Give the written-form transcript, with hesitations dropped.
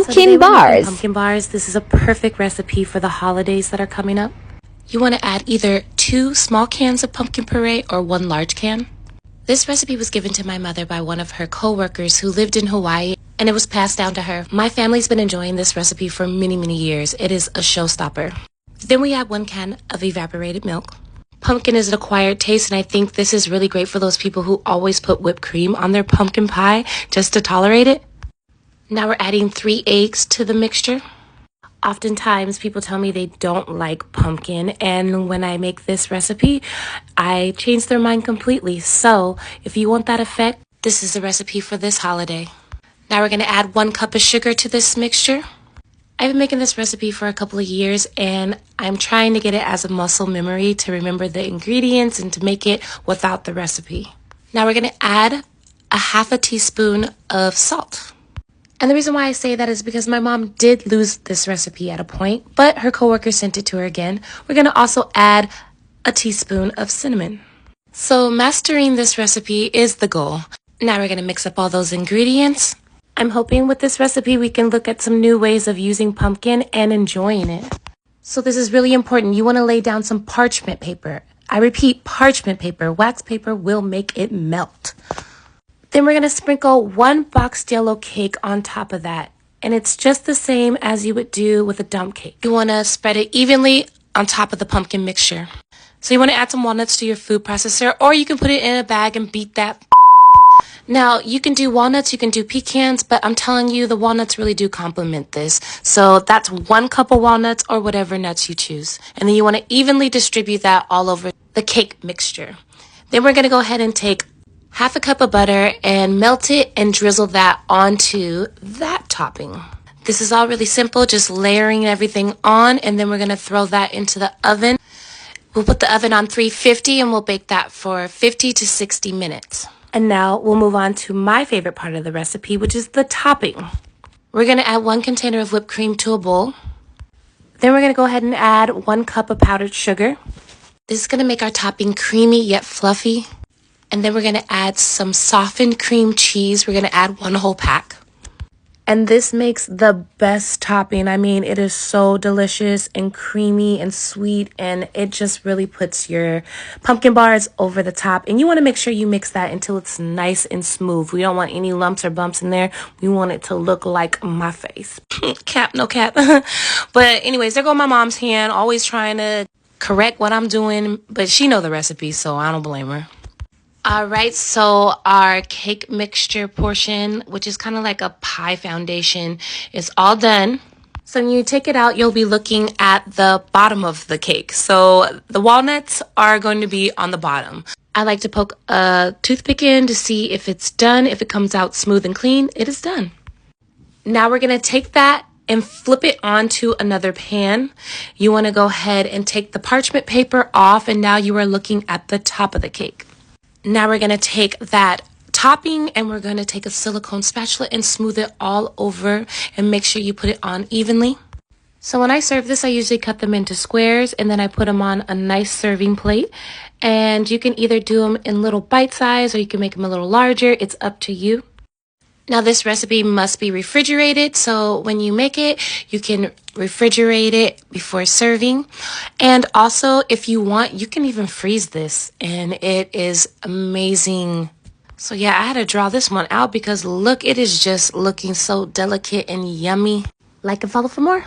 pumpkin bars. Pumpkin bars. This is a perfect recipe for the holidays that are coming up. You want to add either 2 small cans of pumpkin puree or 1 large can. This recipe was given to my mother by one of her co-workers who lived in Hawaii, and it was passed down to her. My family's been enjoying this recipe for many, many years. It is a showstopper. Then we add 1 can of evaporated milk. Pumpkin is an acquired taste, and I think this is really great for those people who always put whipped cream on their pumpkin pie just to tolerate it. Now we're adding 3 eggs to the mixture. Oftentimes people tell me they don't like pumpkin, and when I make this recipe, I change their mind completely. So if you want that effect, this is the recipe for this holiday. Now we're going to add 1 cup of sugar to this mixture. I've been making this recipe for a couple of years, and I'm trying to get it as a muscle memory to remember the ingredients and to make it without the recipe. Now we're going to add a half a teaspoon of salt. And the reason why I say that is because my mom did lose this recipe at a point, but her coworker sent it to her again. We're going to also add a teaspoon of cinnamon. So mastering this recipe is the goal. Now we're going to mix up all those ingredients. I'm hoping with this recipe we can look at some new ways of using pumpkin and enjoying it. So this is really important. You want to lay down some parchment paper. I repeat, parchment paper. Wax paper will make it melt. Then we're going to sprinkle 1 boxed yellow cake on top of that. And it's just the same as you would do with a dump cake. You want to spread it evenly on top of the pumpkin mixture. So you want to add some walnuts to your food processor, or you can put it in a bag and beat that. Now, you can do walnuts, you can do pecans, but I'm telling you, the walnuts really do complement this. So that's 1 cup of walnuts or whatever nuts you choose. And then you want to evenly distribute that all over the cake mixture. Then we're going to go ahead and take half a cup of butter and melt it and drizzle that onto that topping. This is all really simple, just layering everything on, and then we're going to throw that into the oven. We'll put the oven on 350 and we'll bake that for 50 to 60 minutes. And now we'll move on to my favorite part of the recipe, which is the topping. We're going to add 1 container of whipped cream to a bowl. Then we're going to go ahead and add 1 cup of powdered sugar. This is going to make our topping creamy yet fluffy. And then we're going to add some softened cream cheese. We're going to add 1 whole pack. And this makes the best topping. I mean, it is so delicious and creamy and sweet, and it just really puts your pumpkin bars over the top. And you want to make sure you mix that until it's nice and smooth. We don't want any lumps or bumps in there. We want it to look like my face. Cap, no cap. But anyways, there go my mom's hand, always trying to correct what I'm doing, but she know the recipe, so I don't blame her. All right, so our cake mixture portion, which is kind of like a pie foundation, is all done. So when you take it out, you'll be looking at the bottom of the cake. So the walnuts are going to be on the bottom. I like to poke a toothpick in to see if it's done. If it comes out smooth and clean, it is done. Now we're going to take that and flip it onto another pan. You want to go ahead and take the parchment paper off, and now you are looking at the top of the cake. Now we're going to take that topping and we're going to take a silicone spatula and smooth it all over and make sure you put it on evenly. So when I serve this, I usually cut them into squares and then I put them on a nice serving plate. And you can either do them in little bite size or you can make them a little larger. It's up to you. Now this recipe must be refrigerated, so when you make it, you can refrigerate it before serving. And also, if you want, you can even freeze this, and it is amazing. So yeah, I had to draw this one out because look, it is just looking so delicate and yummy. Like and follow for more.